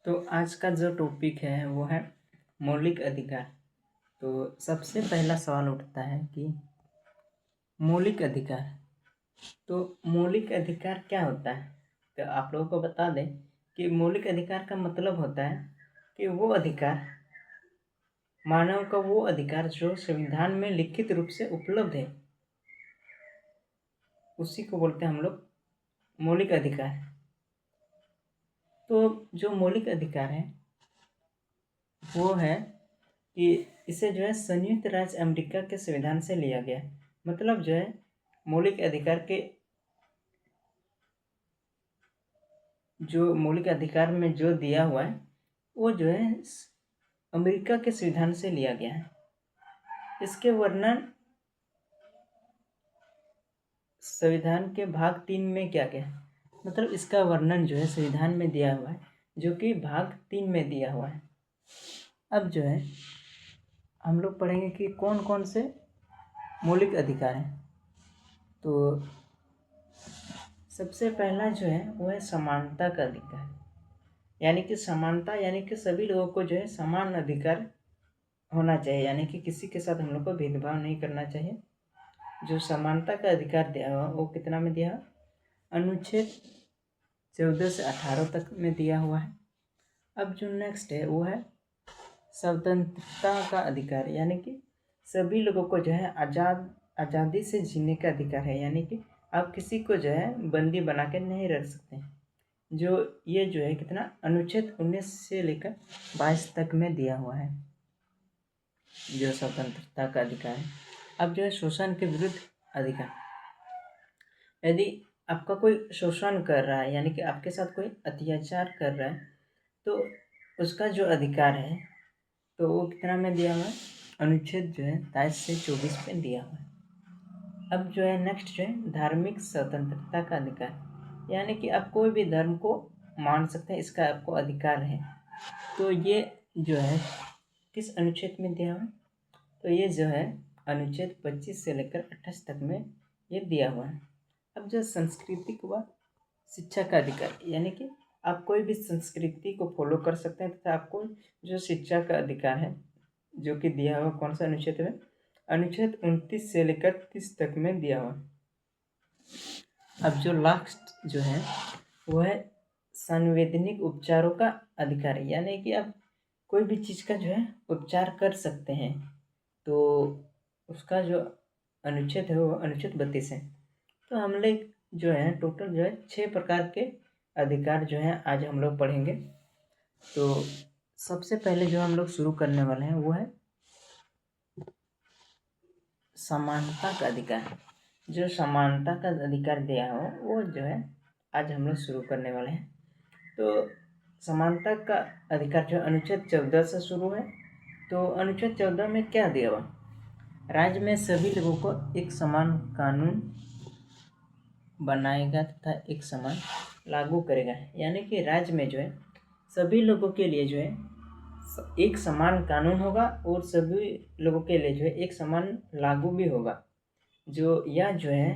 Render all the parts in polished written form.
तो आज का जो टॉपिक है वो है मौलिक अधिकार। तो सबसे पहला सवाल उठता है कि मौलिक अधिकार, तो मौलिक अधिकार क्या होता है। तो आप लोगों को बता दें कि मौलिक अधिकार का मतलब होता है कि वो अधिकार, मानव का वो अधिकार जो संविधान में लिखित रूप से उपलब्ध है, उसी को बोलते हैं हम लोग मौलिक अधिकार। तो जो मौलिक अधिकार है वो है कि इसे जो है संयुक्त राज्य अमेरिका के संविधान से लिया गया है। मतलब जो है मौलिक अधिकार के जो मौलिक अधिकार में जो दिया हुआ है वो जो है अमेरिका के संविधान से लिया गया है। इसके वर्णन संविधान के भाग 3 में क्या क्या है, मतलब इसका वर्णन जो है संविधान में दिया हुआ है, जो कि भाग 3 में दिया हुआ है। अब जो है हम लोग पढ़ेंगे कि कौन कौन से मौलिक अधिकार हैं। तो सबसे पहला जो है वो है समानता का अधिकार, यानी कि समानता, यानी कि सभी लोगों को जो है समान अधिकार होना चाहिए, यानी कि किसी के साथ हम लोग को भेदभाव नहीं करना चाहिए। जो समानता का अधिकार दिया हुआ वो कितना में दिया, अनुच्छेद 14 से 18 तक में दिया हुआ है। अब जो नेक्स्ट है वो है स्वतंत्रता का अधिकार, यानी कि सभी लोगों को जो है आज़ादी से जीने का अधिकार है, यानी कि आप किसी को जो है बंदी बना के नहीं रख सकते। जो ये जो है कितना, अनुच्छेद 19 से लेकर 22 तक में दिया हुआ है जो स्वतंत्रता का अधिकार है। अब जो है शोषण के विरुद्ध अधिकार, यदि आपका कोई शोषण कर रहा है, यानी कि आपके साथ कोई अत्याचार कर रहा है, तो उसका जो अधिकार है तो वो कितना में दिया हुआ है, अनुच्छेद जो है 23 से 24 में दिया हुआ है। अब जो है नेक्स्ट जो है धार्मिक स्वतंत्रता का अधिकार, यानी कि आप कोई भी धर्म को मान सकते हैं, इसका आपको अधिकार है। तो ये जो है किस अनुच्छेद में दिया हुआ है, तो ये जो है अनुच्छेद 25 से लेकर 28 तक में ये दिया हुआ है। अब जो सांस्कृतिक व शिक्षा का अधिकार, यानी कि आप कोई भी संस्कृति को फॉलो कर सकते हैं तथा आपको जो शिक्षा का अधिकार है जो कि दिया हुआ कौन सा अनुच्छेद है, अनुच्छेद 29 से लेकर 30 तक में दिया हुआ। अब जो लास्ट जो है वो है संवैधानिक उपचारों का अधिकार, यानी कि आप कोई भी चीज़ का जो है उपचार कर सकते हैं। तो उसका जो अनुच्छेद है वो अनुच्छेद 32 है। तो हम लोग जो है टोटल जो है 6 प्रकार के अधिकार जो हैं आज हम लोग पढ़ेंगे। तो सबसे पहले जो हम लोग शुरू करने वाले हैं वो है समानता का अधिकार। जो समानता का अधिकार दिया हो वो जो है आज हम लोग शुरू करने वाले हैं। तो समानता का अधिकार जो अनुच्छेद 14 से शुरू है। तो अनुच्छेद 14 में क्या दिया हुआ, राज्य में सभी लोगों को एक समान कानून बनाएगा तथा एक समान लागू करेगा, यानी कि राज्य में जो है सभी लोगों के लिए जो है एक समान कानून होगा और सभी लोगों के लिए जो है एक समान लागू भी होगा। जो यह जो है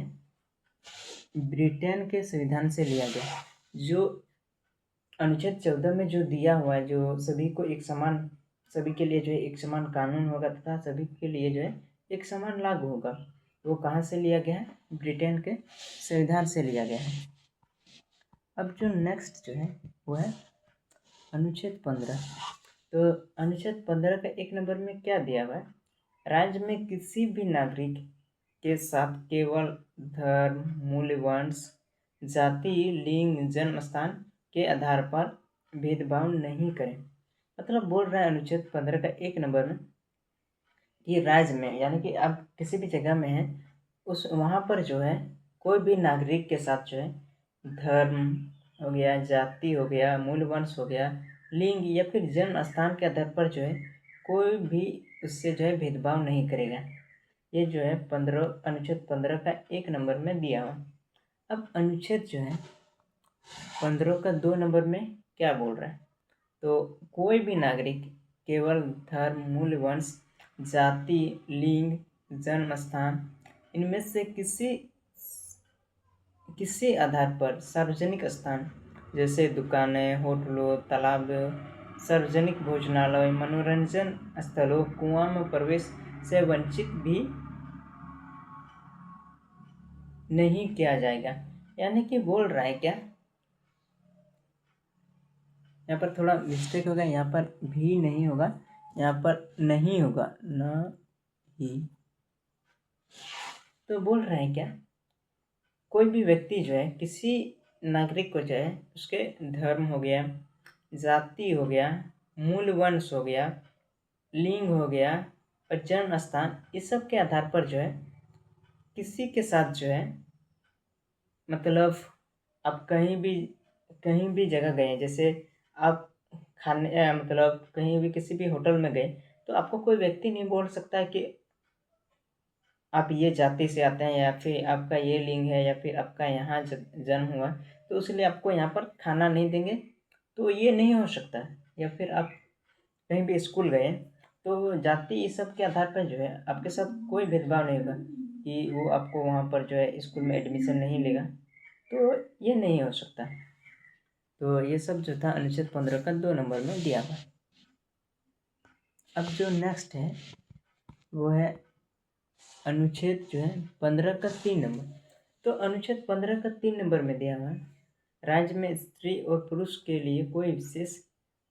ब्रिटेन के संविधान से लिया गया। जो अनुच्छेद 14 में जो दिया हुआ है, जो सभी को एक समान, सभी के लिए जो है एक समान कानून होगा तथा सभी के लिए जो है एक समान लागू होगा, वो कहाँ से लिया गया है, ब्रिटेन के संविधान से लिया गया है। अब जो नेक्स्ट जो है वो है अनुच्छेद 15। तो अनुच्छेद 15 का 1 नंबर में क्या दिया हुआ है, राज्य में किसी भी नागरिक के साथ केवल धर्म, मूल, वंश, जाति, लिंग, जन्म स्थान के आधार पर भेदभाव नहीं करें। मतलब बोल रहा है अनुच्छेद 15 का 1 नंबर में कि राज्य में, यानी कि आप किसी भी जगह में हैं, उस वहाँ पर जो है कोई भी नागरिक के साथ जो है धर्म हो गया, जाति हो गया, मूल वंश हो गया, लिंग या फिर जन्म स्थान के आधार पर जो है कोई भी उससे जो है भेदभाव नहीं करेगा। ये जो है अनुच्छेद 15 का 1 नंबर में दिया हुआ। अब अनुच्छेद जो है 15 का 2 नंबर में क्या बोल रहा है, तो कोई भी नागरिक केवल धर्म, मूल, वंश, जाति, लिंग, जन्म स्थान इनमें से किसी आधार पर सार्वजनिक स्थान जैसे दुकानें, होटलों, तालाब, सार्वजनिक भोजनालय, मनोरंजन स्थलों, कुआं में प्रवेश से वंचित भी नहीं किया जाएगा। यानी कि बोल रहा है क्या, यहाँ पर थोड़ा मिस्टेक होगा, यहाँ पर भी नहीं होगा, यहाँ पर नहीं होगा, न ही। तो बोल रहे हैं क्या, कोई भी व्यक्ति जो है किसी नागरिक को जो है उसके धर्म हो गया, जाति हो गया, मूल वंश हो गया, लिंग हो गया और जन्म स्थान, इस सब के आधार पर जो है किसी के साथ जो है, मतलब आप कहीं भी जगह गए, जैसे आप खाने मतलब कहीं भी किसी भी होटल में गए, तो आपको कोई व्यक्ति नहीं बोल सकता कि आप ये जाति से आते हैं या फिर आपका ये लिंग है या फिर आपका यहाँ जन्म हुआ, तो इसलिए आपको यहाँ पर खाना नहीं देंगे, तो ये नहीं हो सकता। या फिर आप कहीं भी स्कूल गए तो जाति इस सब के आधार पर जो है आपके साथ कोई भेदभाव नहीं होगा कि वो आपको वहाँ पर जो है स्कूल में एडमिशन नहीं लेगा, तो ये नहीं हो सकता। तो ये सब जो था अनुच्छेद 15 का 2 नंबर में दिया हुआ। अब जो नेक्स्ट है वो है अनुच्छेद जो है 15 का 3 नंबर। तो अनुच्छेद 15 का 3 नंबर में दिया हुआ है, राज्य में स्त्री और पुरुष के लिए कोई विशेष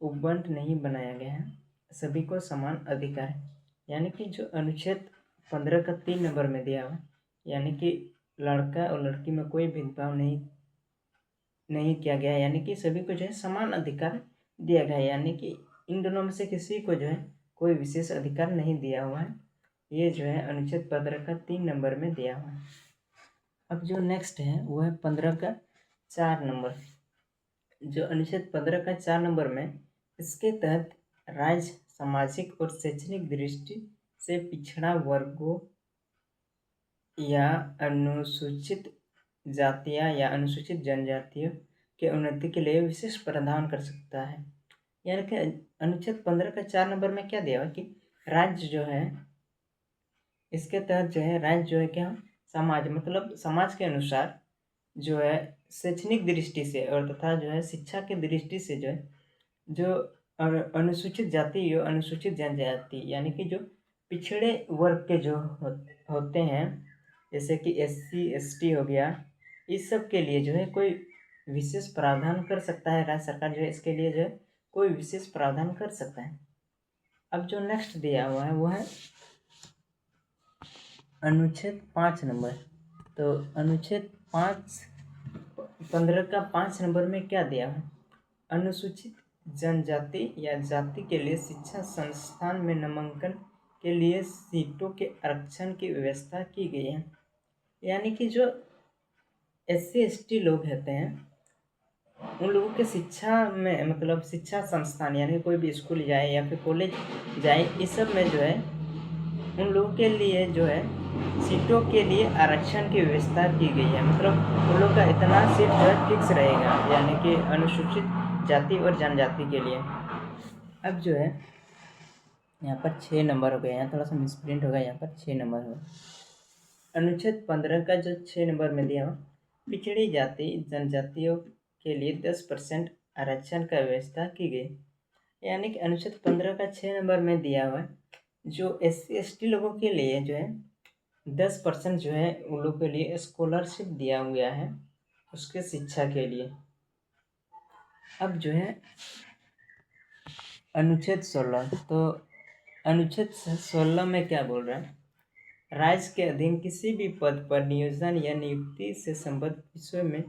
उपबंध नहीं बनाया गया है, सभी को समान अधिकार है। यानी कि जो अनुच्छेद 15 का 3 नंबर में दिया हुआ है, यानी कि लड़का और लड़की में कोई भेदभाव नहीं किया गया है, यानी कि सभी को जो है समान अधिकार दिया गया है, यानी कि इन दोनों में से किसी को जो है कोई विशेष अधिकार नहीं दिया हुआ है। ये जो है अनुच्छेद 15 का 3 नंबर में दिया हुआ है। अब जो नेक्स्ट है वो है 15 का 4 नंबर। जो अनुच्छेद 15 का 4 नंबर में, इसके तहत राज्य सामाजिक और शैक्षणिक दृष्टि से पिछड़ा वर्गों या अनुसूचित जातियां या अनुसूचित जनजातियों के उन्नति के लिए विशेष प्रावधान कर सकता है। यानी कि अनुच्छेद 15 का 4 नंबर में क्या दिया हुआ कि राज्य जो है, इसके तहत जो है राज्य जो है क्या, समाज मतलब समाज के अनुसार जो है शैक्षणिक दृष्टि से और तथा जो है शिक्षा की दृष्टि से जो है जो अनुसूचित जाति और अनुसूचित जनजाति यानी कि जो पिछड़े वर्ग के जो होते हैं, जैसे कि SC ST हो गया, इस सब के लिए जो है कोई विशेष प्रावधान कर सकता है। राज्य सरकार जो है इसके लिए जो है कोई विशेष प्रावधान कर सकता है। अब जो नेक्स्ट दिया हुआ है वो है अनुच्छेद 5 नंबर। तो अनुच्छेद 15 का 5 नंबर में क्या दिया है, अनुसूचित जनजाति या जाति के लिए शिक्षा संस्थान में नामांकन के लिए सीटों के आरक्षण की व्यवस्था की गई है। यानी कि जो SC ST लोग होते हैं उन लोगों के शिक्षा में मतलब शिक्षा संस्थान यानी कोई भी स्कूल जाए या फिर कॉलेज जाए, इस सब में जो है उन लोगों के लिए जो है सीटों के लिए आरक्षण की व्यवस्था की गई है। मतलब उन लोग का इतना सीट जो है फिक्स रहेगा, यानी कि अनुसूचित जाति और जनजाति के लिए। अब जो है यहाँ पर 6 नंबर हो गए, यहाँ थोड़ा सा मिसप्रिंट होगा, यहाँ पर 6 नंबर होगा। अनुच्छेद 15 का जो 6 नंबर में दिया हो, पिछड़ी जाति जनजातियों के लिए 10% आरक्षण का व्यवस्था की गई। यानी कि अनुच्छेद 15 का 6 नंबर में दिया हुआ है, जो SC ST लोगों के लिए जो है 10% जो है उन लोगों के लिए स्कॉलरशिप दिया गया है उसके शिक्षा के लिए। अब जो है अनुच्छेद 16, तो अनुच्छेद 16 में क्या बोल रहा है, राज्य के अधीन किसी भी पद पर नियोजन या नियुक्ति से संबद्ध विषय में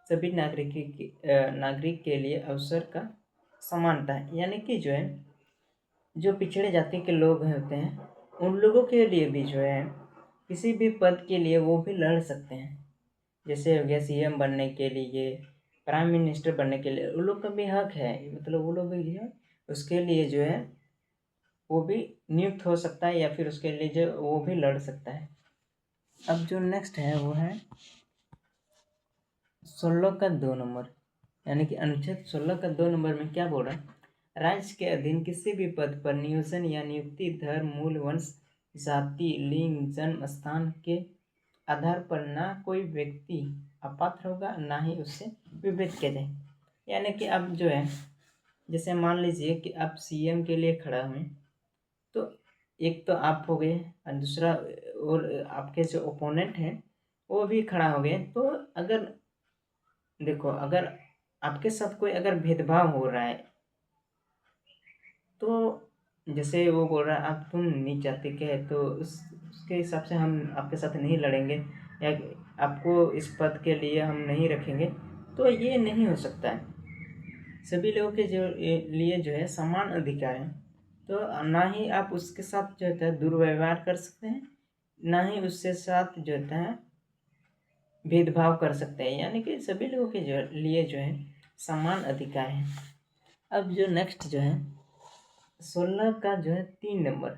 सभी नागरिक के लिए अवसर का समानता है। यानी कि जो है जो पिछड़े जाति के लोग होते हैं उन लोगों के लिए भी जो है किसी भी पद के लिए वो भी लड़ सकते हैं। जैसे हो गया CM बनने के लिए, प्राइम मिनिस्टर बनने के लिए उन लोग का भी हक है, मतलब वो लोग भी जो है उसके लिए जो है वो भी नियुक्त हो सकता है या फिर उसके लिए जो वो भी लड़ सकता है। अब जो नेक्स्ट है वो है 16 का 2 नंबर। यानी कि अनुच्छेद 16 का 2 नंबर में क्या बोल रहा है, राज्य के अधीन किसी भी पद पर नियोजन या नियुक्ति धर्म, मूल वंश, जाति, लिंग, जन्म स्थान के आधार पर ना कोई व्यक्ति अपात्र होगा, ना ही उससे विभेद किया जाए। यानी कि अब जो है, जैसे मान लीजिए कि आप सीएम के लिए खड़ा हुए, तो एक तो आप हो गए और दूसरा और आपके जो ओपोनेंट हैं वो भी खड़ा हो गए। तो अगर देखो, अगर आपके साथ कोई अगर भेदभाव हो रहा है, तो जैसे वो बोल रहा है आप तुम नीच जाति के हैं, तो उसके हिसाब से हम आपके साथ नहीं लड़ेंगे या आपको इस पद के लिए हम नहीं रखेंगे, तो ये नहीं हो सकता है। सभी लोगों के जो लिए जो है समान अधिकार है, तो ना ही आप उसके साथ जो होता है दुर्व्यवहार कर सकते हैं, ना ही उसके साथ जो होता है भेदभाव कर सकते हैं। यानी कि सभी लोगों के जो लिए जो है समान अधिकार है। अब जो नेक्स्ट जो है 16 का जो है 3 नंबर,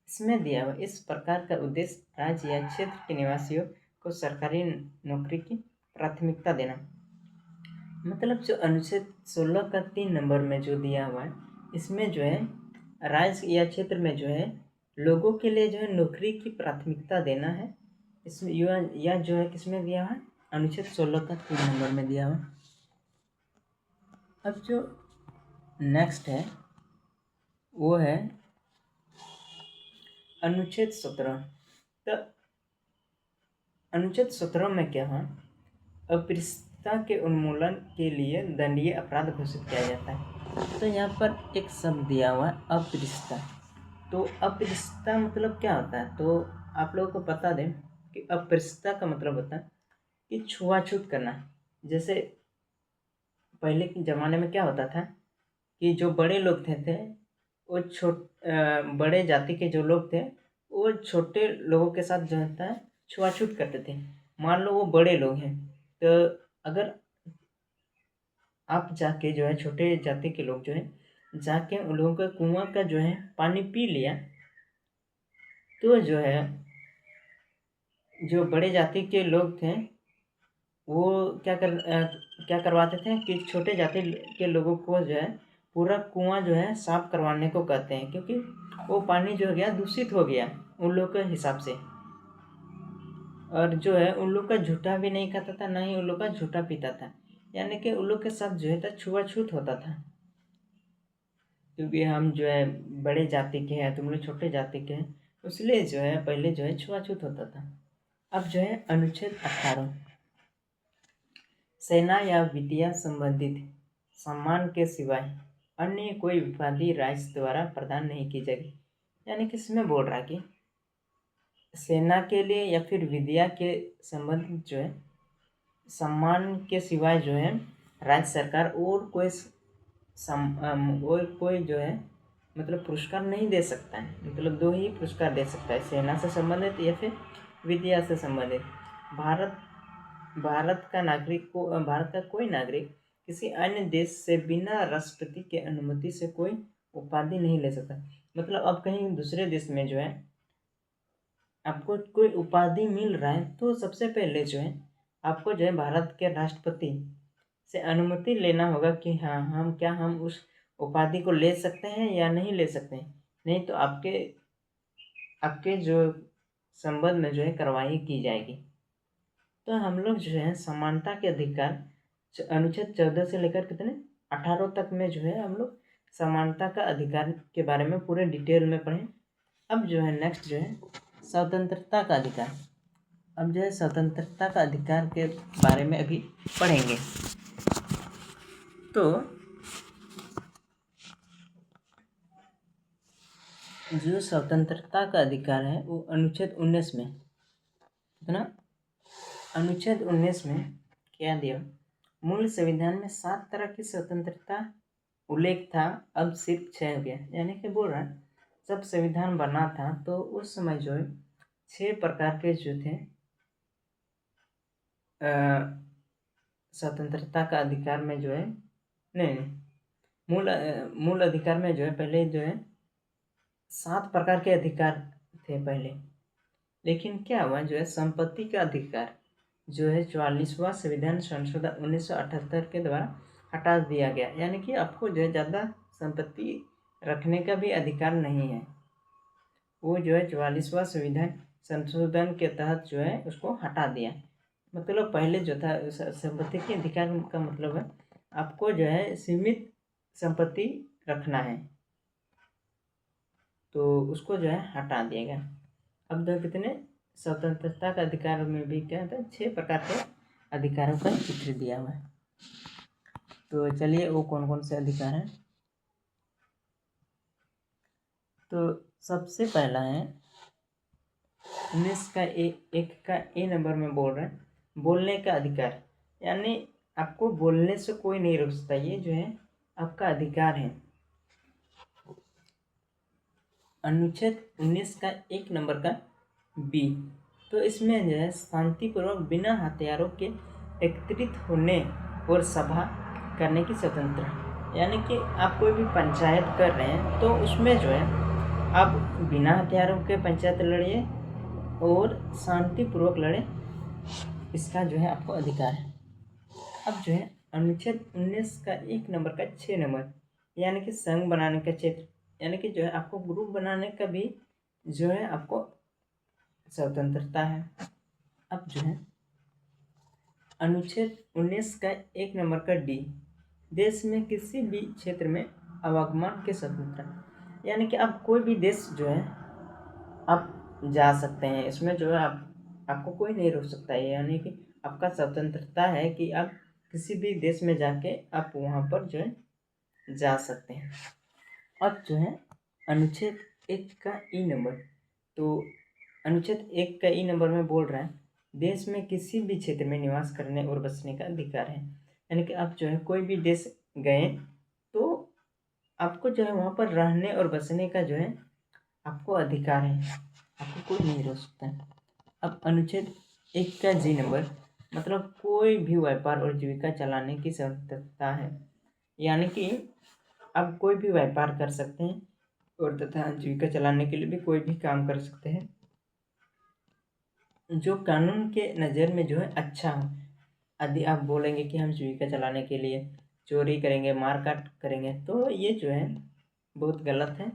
इसमें दिया हुआ इस प्रकार का उद्देश्य राज्य या क्षेत्र के निवासियों को सरकारी नौकरी की प्राथमिकता देना। मतलब जो अनुच्छेद 16 का 3 नंबर में जो दिया हुआ है, इसमें जो है राज्य या क्षेत्र में जो है लोगों के लिए जो है नौकरी की प्राथमिकता देना है। इसमें यह जो है किसमें दिया हुआ है, अनुच्छेद 16 का 3 नंबर में दिया हुआ है। अब जो नेक्स्ट है वो है अनुच्छेद 17। तो अनुच्छेद 17 में क्या है, अस्पृश्यता के उन्मूलन के लिए दंडनीय अपराध घोषित किया जाता है। तो यहाँ पर एक शब्द दिया हुआ है अस्पृश्यता। तो अस्पृश्यता मतलब क्या होता है, तो आप लोगों को बता दें कि अस्पृश्यता का मतलब होता है कि छुआछूत करना। जैसे पहले के ज़माने में क्या होता था कि जो बड़े लोग थे वो बड़े जाति के जो लोग थे वो छोटे लोगों के साथ जो होता है छुआछूत करते थे। मान लो वो बड़े लोग हैं, तो अगर आप जाके जो है छोटे जाति के लोग जो है जाके उन लोगों का कुआं का जो है पानी पी लिया, तो जो है जो बड़े जाति के लोग थे वो क्या करवाते थे कि छोटे जाति के लोगों को जो है पूरा कुआं जो है साफ करवाने को कहते हैं, क्योंकि वो पानी जो हो गया दूषित हो गया उन लोग के हिसाब से। और जो है उन लोग का झूठा भी नहीं खाता था, ना ही उन लोग का झूठा पीता था। यानी कि उन लोग के साथ जो है छुआछूत होता था, क्योंकि हम जो है बड़े जाति के हैं, तुम लोग छोटे जाति के हैं, इसलिए जो है पहले जो है छुआछूत होता था। अब जो है अनुच्छेद 18, सेना या विद्या संबंधित सम्मान के सिवाय अन्य कोई उपाधि राज्य द्वारा प्रदान नहीं की जाएगी। यानी कि इसमें बोल रहा है कि सेना के लिए या फिर विद्या के संबंधित जो है सम्मान के सिवाय जो है राज्य सरकार और कोई जो है मतलब पुरस्कार नहीं दे सकता है। मतलब 2 ही पुरस्कार दे सकता है, सेना से संबंधित या फिर विद्या से संबंधित। भारत का कोई नागरिक किसी अन्य देश से बिना राष्ट्रपति के अनुमति से कोई उपाधि नहीं ले सकता। मतलब अब कहीं दूसरे देश में जो है आपको कोई उपाधि मिल रहा है, तो सबसे पहले जो है आपको जो है भारत के राष्ट्रपति से अनुमति लेना होगा कि हाँ हम उस उपाधि को ले सकते हैं या नहीं ले सकते हैं। नहीं तो आपके जो संबंध में जो है कार्रवाई की जाएगी। तो हम लोग जो है समानता के अधिकार अनुच्छेद 14 से लेकर कितने 18 तक में जो है हम लोग समानता का अधिकार के बारे में पूरे डिटेल में पढ़ें। अब जो है नेक्स्ट जो है स्वतंत्रता का अधिकार। अब जो है स्वतंत्रता का अधिकार के बारे में अभी पढ़ेंगे। तो जो स्वतंत्रता का अधिकार है वो अनुच्छेद 19 में कितना, अनुच्छेद 19 में क्या दिया, मूल संविधान में 7 तरह की स्वतंत्रता उल्लेख था, अब सिर्फ 6 हो गया। यानी कि बोल रहा है जब संविधान बना था तो उस समय जो है 6 प्रकार के जो थे स्वतंत्रता का अधिकार में जो है नहीं मूल अधिकार में जो है पहले जो है 7 प्रकार के अधिकार थे पहले। लेकिन क्या हुआ जो है संपत्ति का अधिकार जो है 44वां संविधान संशोधन 1978 के द्वारा हटा दिया गया। यानी कि आपको जो है ज़्यादा संपत्ति रखने का भी अधिकार नहीं है। वो जो है 44वां संविधान संशोधन के तहत जो है उसको हटा दिया। मतलब पहले जो था संपत्ति के अधिकार का मतलब है आपको जो है सीमित संपत्ति रखना है, तो उसको जो है हटा दिया गया। अब जो कितने स्वतंत्रता का अधिकार में भी क्या होता है, 6 प्रकार के अधिकारों का चित्र दिया हुआ है। तो चलिए वो कौन कौन से अधिकार हैं। तो सबसे पहला है 19 का एक का ए नंबर में बोल रहे हैं, बोलने का अधिकार। यानी आपको बोलने से कोई नहीं रोक सकता, ये जो है आपका अधिकार है। अनुच्छेद 19 का 1 नंबर का बी, तो इसमें जो है शांतिपूर्वक बिना हथियारों के एकत्रित होने और सभा करने की स्वतंत्रता। यानी कि आप कोई भी पंचायत कर रहे हैं तो उसमें जो है आप बिना हथियारों के पंचायत लड़िए और शांतिपूर्वक लड़े, इसका जो है आपको अधिकार है। अब जो है अनुच्छेद 19 का 1 नंबर का 6 नंबर, यानी कि संघ बनाने का क्षेत्र, यानी कि जो है आपको ग्रुप बनाने का भी जो है आपको स्वतंत्रता है। अब जो है अनुच्छेद 19 का 1 नंबर का डी, देश में किसी भी क्षेत्र में आवागमन के स्वतंत्रता। यानी कि आप कोई भी देश जो है आप जा सकते हैं, इसमें जो है आपको कोई नहीं रोक सकता है। यानी कि आपका स्वतंत्रता है कि आप किसी भी देश में जाके आप वहाँ पर जो है जा सकते हैं। अब जो है अनुच्छेद 1 का ई नंबर, तो अनुच्छेद 1 का ई नंबर में बोल रहा है देश में किसी भी क्षेत्र में निवास करने और बसने का अधिकार है। यानी कि आप जो है कोई भी देश गए तो आपको जो है वहाँ पर रहने और बसने का जो है आपको अधिकार है, आपको कोई नहीं रोक सकता है। अब अनुच्छेद 1 का जी नंबर, मतलब कोई भी व्यापार और जीविका चलाने की स्वतंत्रता है। यानी कि आप कोई भी व्यापार कर सकते हैं और तथा जीविका चलाने के लिए भी कोई भी काम कर सकते हैं जो कानून के नज़र में जो है अच्छा हो। यदि आप बोलेंगे कि हम जीविका चलाने के लिए चोरी करेंगे, मारकाट करेंगे, तो ये जो है बहुत गलत है।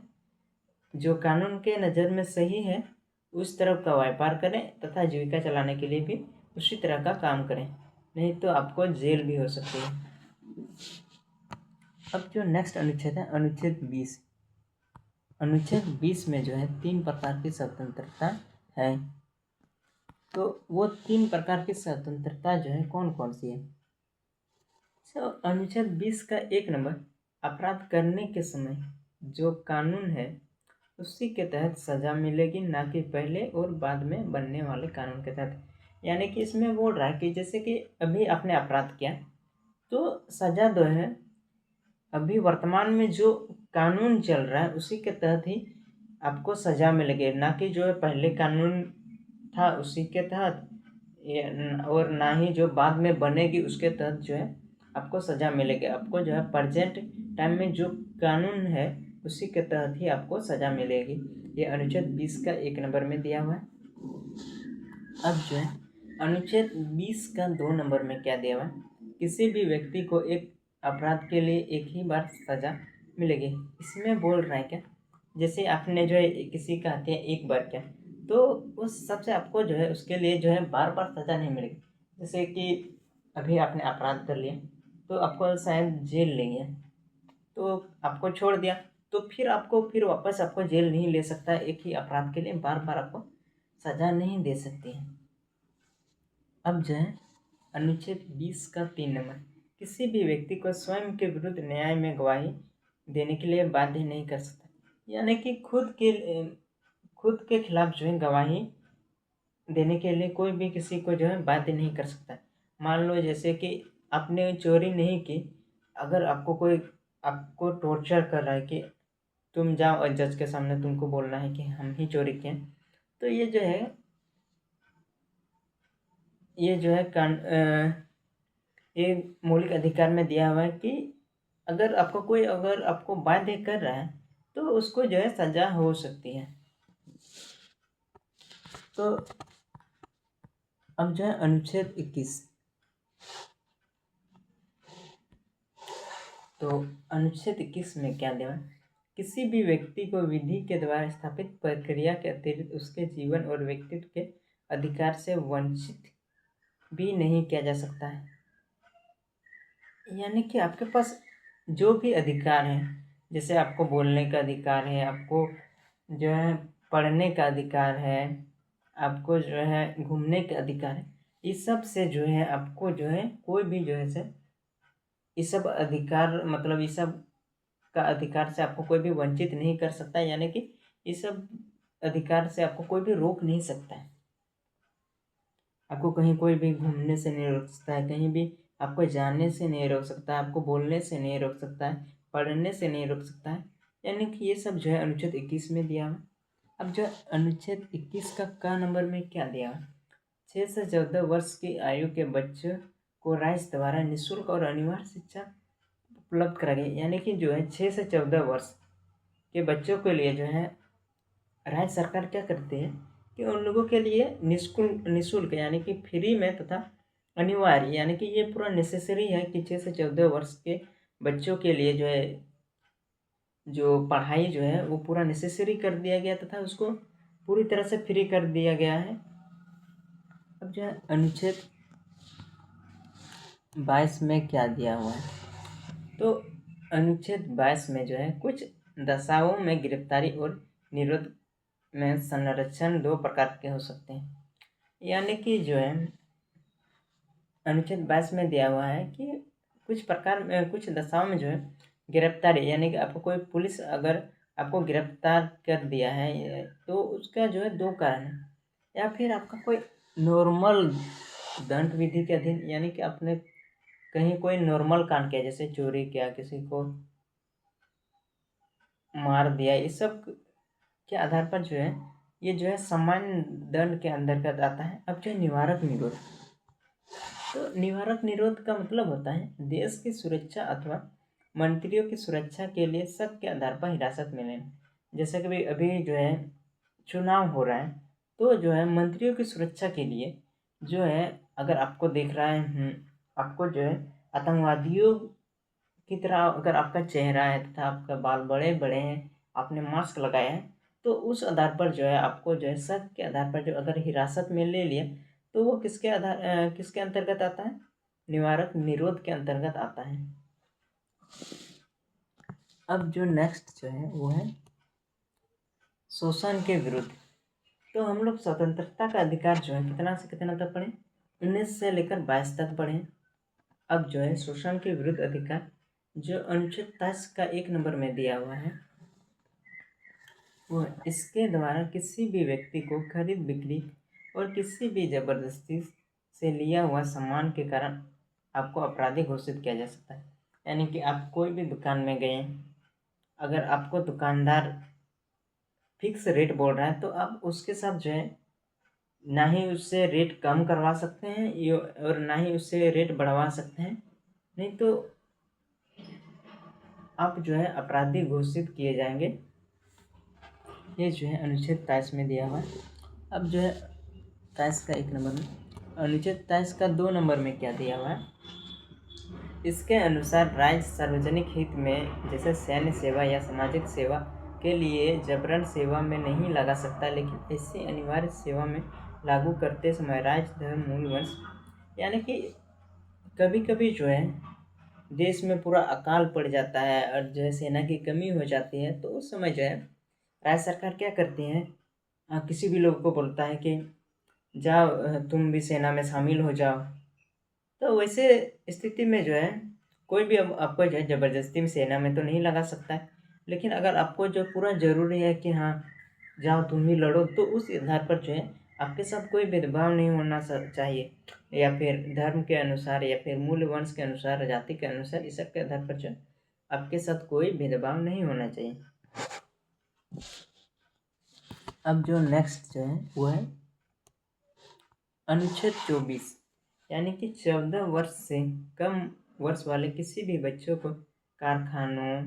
जो कानून के नज़र में सही है उस तरफ का व्यापार करें तथा जीविका चलाने के लिए भी उसी तरह का काम करें, नहीं तो आपको जेल भी हो सकती है। अब जो नेक्स्ट अनुच्छेद है अनुच्छेद 20, अनुच्छेद 20 में जो है 3 प्रकार की स्वतंत्रता है। तो वो 3 प्रकार की स्वतंत्रता जो है कौन कौन सी है। अनुच्छेद 20 का 1 नंबर, अपराध करने के समय जो कानून है उसी के तहत सजा मिलेगी, ना कि पहले और बाद में बनने वाले कानून के तहत। यानी कि इसमें बोल रहा है कि जैसे कि अभी आपने अपराध किया तो सजा दो है अभी वर्तमान में जो कानून चल रहा है उसी के तहत ही आपको सजा मिलेगी, ना कि जो पहले कानून था उसी के तहत, और ना ही जो बाद में बनेगी उसके तहत जो है आपको सजा मिलेगी। आपको जो है प्रेजेंट टाइम में जो कानून है उसी के तहत ही आपको सजा मिलेगी। ये अनुच्छेद 20 का 1 नंबर में दिया हुआ है। अब जो है अनुच्छेद 20 का 2 नंबर में क्या दिया हुआ है, किसी भी व्यक्ति को एक अपराध के लिए एक ही बार सजा मिलेगी। इसमें बोल रहा है क्या, जैसे आपने जो है किसी का हत्या एक बार किया तो उस सबसे आपको जो है उसके लिए जो है बार बार सजा नहीं मिलेगी। जैसे कि अभी आपने अपराध कर लिया तो आपको शायद जेल लेंगे, तो आपको छोड़ दिया तो फिर वापस आपको जेल नहीं ले सकता, एक ही अपराध के लिए बार बार आपको सजा नहीं दे सकती है। अब जो है अनुच्छेद 20 का 3 नंबर, किसी भी व्यक्ति को स्वयं के विरुद्ध न्याय में गवाही देने के लिए बाध्य नहीं कर सकता। यानी कि खुद के खिलाफ जो है गवाही देने के लिए कोई भी किसी को जो है बाध्य नहीं कर सकता। मान लो जैसे कि आपने चोरी नहीं की, अगर आपको टॉर्चर कर रहा है कि तुम जाओ और जज के सामने तुमको बोलना है कि हम ही चोरी किए, तो ये जो है ये मौलिक अधिकार में दिया हुआ है कि अगर आपको बाध्य कर रहा है तो उसको जो है सजा हो सकती है। तो अब जो है अनुच्छेद 21, तो अनुच्छेद 21 में क्या दिया है, किसी भी व्यक्ति को विधि के द्वारा स्थापित प्रक्रिया के अतिरिक्त उसके जीवन और व्यक्तित्व के अधिकार से वंचित भी नहीं किया जा सकता है। यानी कि आपके पास जो भी अधिकार है, जैसे आपको बोलने का अधिकार है, आपको जो है पढ़ने का अधिकार है, आपको जो है घूमने का अधिकार है, इस सब से जो है आपको जो है कोई भी जो है से इस सब अधिकार मतलब इस सब का अधिकार से आपको कोई भी वंचित नहीं कर सकता, यानी कि इस सब अधिकार से आपको कोई भी रोक नहीं सकता है। आपको कहीं कोई भी घूमने से नहीं रोक सकता है, कहीं भी आपको जाने से नहीं रोक सकता है, आपको बोलने से नहीं रोक सकता है, पढ़ने से नहीं रोक सकता है। यानी कि ये सब जो है अनुच्छेद 21 में दिया हुआ। अब जो अनुच्छेद 21 का क नंबर में क्या दिया हुआ, 6 से 14 वर्ष की आयु के बच्चों को राज्य द्वारा निःशुल्क और अनिवार्य शिक्षा उपलब्ध करा गई। यानी कि जो है 6 से 14 वर्ष के बच्चों के लिए जो है राज्य सरकार क्या करती है कि उन लोगों के लिए निःशुल्क यानी कि फ्री में तथा अनिवार्य यानी कि ये पूरा नेसेसरी है कि 6 से 14 वर्ष के बच्चों के लिए जो है जो पढ़ाई जो है वो पूरा नेसेसरी कर दिया गया तथा उसको पूरी तरह से फ्री कर दिया गया है। अब जो है अनुच्छेद 22 में क्या दिया हुआ है, तो अनुच्छेद 22 में जो है कुछ दशाओं में गिरफ्तारी और निरोध में संरक्षण 2 प्रकार के हो सकते हैं। यानी कि जो है अनुच्छेद 22 में दिया हुआ है कि कुछ प्रकार में कुछ दशाओं में जो है गिरफ्तारी यानी कि आपको कोई पुलिस अगर आपको गिरफ्तार कर दिया है तो उसका जो है 2 कारण है, या फिर आपका कोई नॉर्मल दंड विधि के अधीन यानी कि आपने कहीं कोई नॉर्मल कांड किया, जैसे चोरी किया, किसी को मार दिया, इस सब के आधार पर जो है ये जो है सामान्य दंड के अंतर्गत आता है। अब जो है निवारक निरोध, तो निवारक निरोध का मतलब होता है देश की सुरक्षा अथवा मंत्रियों की सुरक्षा के लिए शक के आधार पर हिरासत में लेना। जैसे कि अभी जो है चुनाव हो रहा है तो जो है मंत्रियों की सुरक्षा के लिए जो है अगर आपको देख रहा है आपको जो है आतंकवादियों की तरह अगर आपका चेहरा है तथा आपका बाल बड़े बड़े हैं, आपने मास्क लगाया है, तो उस आधार पर जो है आपको जो है शक के आधार पर जो अगर हिरासत में ले लिया तो वो किसके अंतर्गत आता है, निवारक निरोध के अंतर्गत आता है। अब जो नेक्स्ट जो है वो है शोषण के विरुद्ध। तो हम लोग स्वतंत्रता का अधिकार जो है कितना से कितना तक पढ़े, 19 से लेकर 22 तक पढ़े। अब जो है शोषण के विरुद्ध अधिकार जो अनुच्छेद 23 का 1 नंबर में दिया हुआ है वो इसके द्वारा किसी भी व्यक्ति को खरीद बिक्री और किसी भी जबरदस्ती से लिया हुआ सामान के कारण आपको अपराधी घोषित किया जा सकता है। यानी कि आप कोई भी दुकान में गए, अगर आपको दुकानदार फिक्स रेट बोल रहा है तो आप उसके साथ जो है ना ही उससे रेट कम करवा सकते हैं और ना ही उससे रेट बढ़वा सकते हैं, नहीं तो आप जो है अपराधी घोषित किए जाएंगे। ये जो है अनुच्छेद 23 में दिया हुआ है। अब जो है 23 का 1 नंबर में, अनुच्छेद 23 का 2 नंबर में क्या दिया हुआ है, इसके अनुसार राज्य सार्वजनिक हित में जैसे सैन्य सेवा या सामाजिक सेवा के लिए जबरन सेवा में नहीं लगा सकता, लेकिन ऐसी अनिवार्य सेवा में लागू करते समय राज्य धर्म मूल वंश यानी कि कभी कभी जो है देश में पूरा अकाल पड़ जाता है और जो है सेना की कमी हो जाती है, तो उस समय जो है राज्य सरकार क्या करती है, किसी भी लोग को बोलता है कि जाओ तुम भी सेना में शामिल हो जाओ। तो वैसे स्थिति में जो है कोई भी अब आपको जो है ज़बरदस्ती में सेना में तो नहीं लगा सकता है, लेकिन अगर आपको जो पूरा ज़रूरी है कि हाँ जाओ तुम भी लड़ो, तो उस आधार पर जो है आपके साथ कोई भेदभाव नहीं होना चाहिए, या फिर धर्म के अनुसार या फिर मूल वंश के अनुसार, जाति के अनुसार, इस सब के आधार पर जो आपके साथ कोई भेदभाव नहीं होना चाहिए। अब जो नेक्स्ट जो है वो है अनुच्छेद 24 यानी कि 14 वर्ष से कम वर्ष वाले किसी भी बच्चों को कारखानों,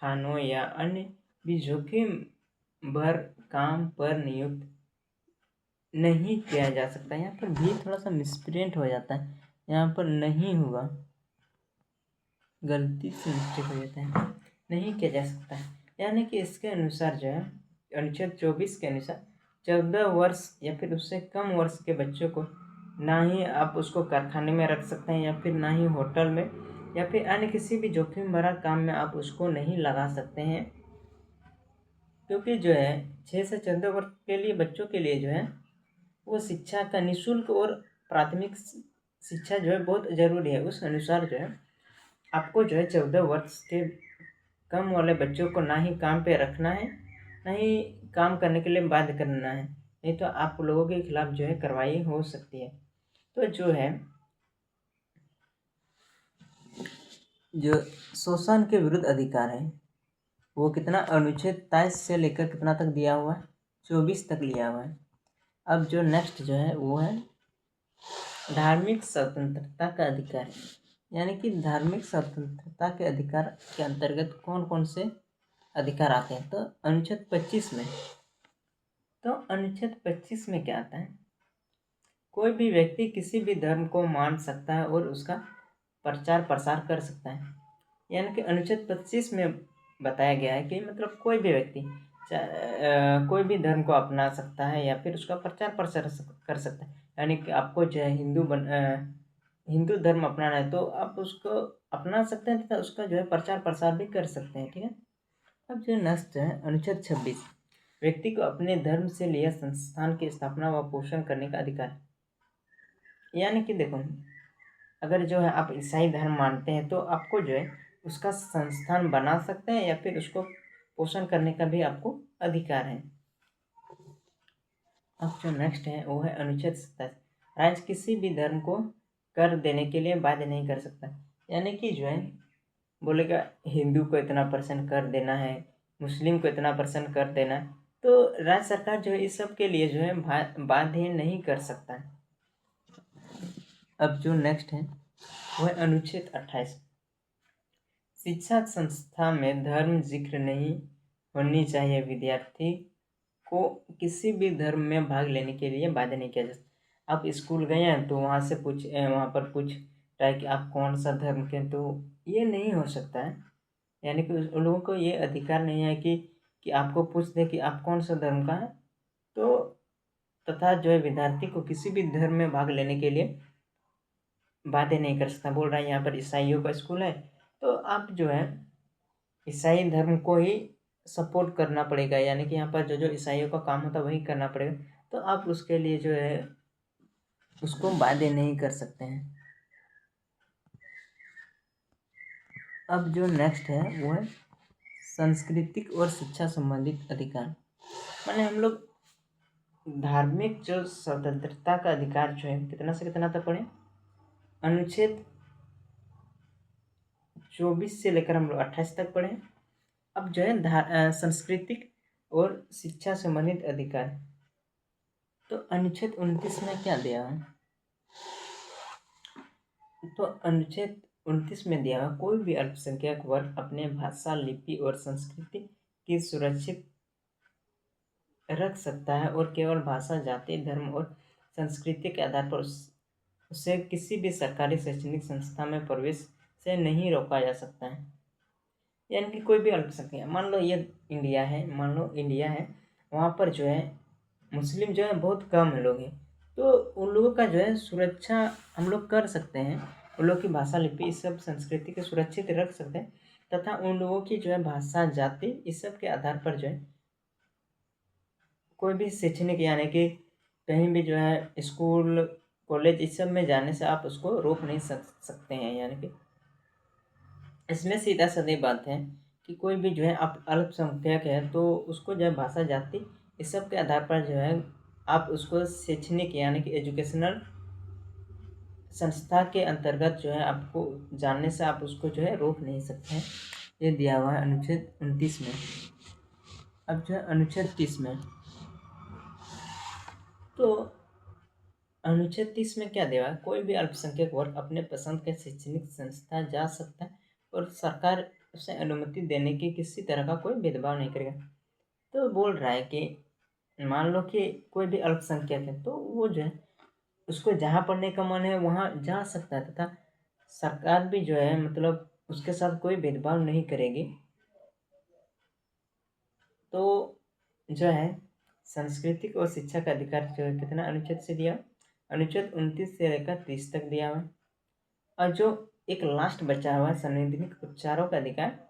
थानों या अन्य भी जोखिम भर काम पर नियुक्त नहीं किया जा सकता। यहाँ पर भी थोड़ा सा मिसप्रिंट हो जाता है, यहाँ पर नहीं हुआ, गलती से मिस्टेक हो जाता है, नहीं किया जा सकता है। यानी कि इसके अनुसार जो है अनुच्छेद 24 के अनुसार 14 वर्ष या फिर उससे कम वर्ष के बच्चों को ना ही आप उसको कारखाने में रख सकते हैं, या फिर ना ही होटल में, या फिर अन्य किसी भी जोखिम भरा काम में आप उसको नहीं लगा सकते हैं। क्योंकि जो है 6 से 14 वर्ष के लिए बच्चों के लिए जो है वो शिक्षा का निःशुल्क और प्राथमिक शिक्षा जो है बहुत ज़रूरी है। उस अनुसार जो है आपको जो है 14 वर्ष के कम वाले बच्चों को ना ही काम पे रखना है, ना ही काम करने के लिए बाध्य करना है, नहीं तो आप लोगों के खिलाफ जो है कार्रवाई हो सकती है। तो जो है जो शोषण के विरुद्ध अधिकार है वो कितना अनुच्छेद 23 से लेकर कितना तक दिया हुआ है, 24 तक लिया हुआ है। अब जो नेक्स्ट जो है वो है धार्मिक स्वतंत्रता का अधिकार, यानी कि धार्मिक स्वतंत्रता के अधिकार के अंतर्गत कौन कौन से अधिकार आते हैं। तो अनुच्छेद 25 में क्या आता है, कोई भी व्यक्ति किसी भी धर्म को मान सकता है और उसका प्रचार प्रसार कर सकता है। यानी कि अनुच्छेद 25 में बताया गया है कि मतलब कोई भी व्यक्ति कोई भी धर्म को अपना सकता है या फिर उसका प्रचार प्रसार कर सकता है। यानी कि आपको जो है हिंदू धर्म अपनाना है तो आप उसको अपना सकते हैं तथा उसका जो है प्रचार प्रसार भी कर सकते हैं। ठीक है। अब जो नेक्स्ट है अनुच्छेद 26, व्यक्ति को अपने धर्म से लिया संस्थान की स्थापना व पोषण करने का अधिकार। यानी कि देखो, अगर जो है आप ईसाई धर्म मानते हैं तो आपको जो है उसका संस्थान बना सकते हैं या फिर उसको पोषण करने का भी आपको अधिकार है। अब जो नेक्स्ट है वो है अनुच्छेद 27, राज्य किसी भी धर्म को कर देने के लिए बाध्य नहीं कर सकता। यानी कि जो है बोलेगा हिंदू को इतना % कर देना है, मुस्लिम को इतना % कर देना है, तो राज्य सरकार जो है इस सब के लिए जो है बाध्य नहीं कर सकता है। अब जो नेक्स्ट है वो है अनुच्छेद 28, शिक्षा संस्था में धर्म जिक्र नहीं होनी चाहिए, विद्यार्थी को किसी भी धर्म में भाग लेने के लिए बाध्य नहीं किया जा सकता। आप स्कूल गए हैं तो वहाँ पर पूछ रहा है कि आप कौन सा धर्म के, तो ये नहीं हो सकता है। यानी कि उन लोगों को ये अधिकार नहीं है कि आपको पूछ दे कि आप कौन सा धर्म का है, तो तथा जो है विद्यार्थी को किसी भी धर्म में भाग लेने के लिए बाध्य नहीं कर सकता। बोल रहा है यहाँ पर ईसाइयों का स्कूल है तो आप जो है ईसाई धर्म को ही सपोर्ट करना पड़ेगा, यानी कि यहाँ पर जो जो ईसाइयों का काम होता है वही करना पड़ेगा, तो आप उसके लिए जो है उसको बाध्य नहीं कर सकते हैं। अब जो नेक्स्ट है वो है सांस्कृतिक और शिक्षा संबंधित अधिकार। माने हम लोग धार्मिक जो स्वतंत्रता का अधिकार जो है कितना से कितना तक पढ़े, अनुच्छेद 24 से लेकर हम लोग 28 तक पढ़े। अब जो है सांस्कृतिक और शिक्षा संबंधित अधिकार, तो अनुच्छेद 29 में क्या दिया है, तो अनुच्छेद 29 में दिया है कोई भी अल्पसंख्यक वर्ग अपने भाषा, लिपि और संस्कृति की सुरक्षित रख सकता है और केवल भाषा, जाति, धर्म और संस्कृति के आधार पर उसे किसी भी सरकारी शैक्षणिक संस्था में प्रवेश से नहीं रोका जा सकता है। यानी कि कोई भी अल्पसंख्यक, मान लो इंडिया है, वहाँ पर जो है मुस्लिम जो है बहुत कम लोग हैं, तो उन लोगों का जो है सुरक्षा हम लोग कर सकते हैं, उन लोग की भाषा, लिपि, इस सब संस्कृति को सुरक्षित रख सकते हैं, तथा उन लोगों की जो है भाषा, जाति, इस सब के आधार पर जो है कोई भी शैक्षणिक, यानी कि कहीं भी जो है स्कूल, कॉलेज, इस सब में जाने से आप उसको रोक नहीं सकते हैं। यानी कि इसमें सीधा साधी बात है कि कोई भी जो है आप अल्पसंख्यक है तो उसको जो है भाषा, जाति, इस सब के आधार पर जो है आप उसको शैक्षणिक यानी कि एजुकेशनल संस्था के अंतर्गत जो है आपको जानने से आप उसको जो है रोक नहीं सकते हैं। ये दिया हुआ है अनुच्छेद 29 में। अब जो है अनुच्छेद 30 में, तो अनुच्छेद 30 में क्या दिया है, कोई भी अल्पसंख्यक वर्ग अपने पसंद के शैक्षणिक संस्था जा सकता है और सरकार उसे अनुमति देने की किसी तरह का कोई भेदभाव नहीं करेगा। तो बोल रहा है कि मान लो कि कोई भी अल्पसंख्यक है तो वो जो है उसको जहाँ पढ़ने का मन है वहाँ जा सकता है, तथा सरकार भी जो है मतलब उसके साथ कोई भेदभाव नहीं करेगी। तो जो है सांस्कृतिक और शिक्षा का अधिकार जो है कितना अनुच्छेद से दिया, अनुच्छेद 29 से लेकर 30 तक दिया हुआ है। और जो एक लास्ट बचा हुआ है संवैधानिक उपचारों का अधिकार,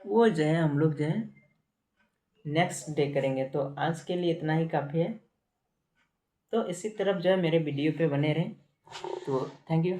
वो जो है हम लोग जो है नेक्स्ट डे करेंगे। तो आज के लिए इतना ही काफ़ी है। तो इसी तरफ जो है मेरे वीडियो पे बने रहें। तो थैंक यू।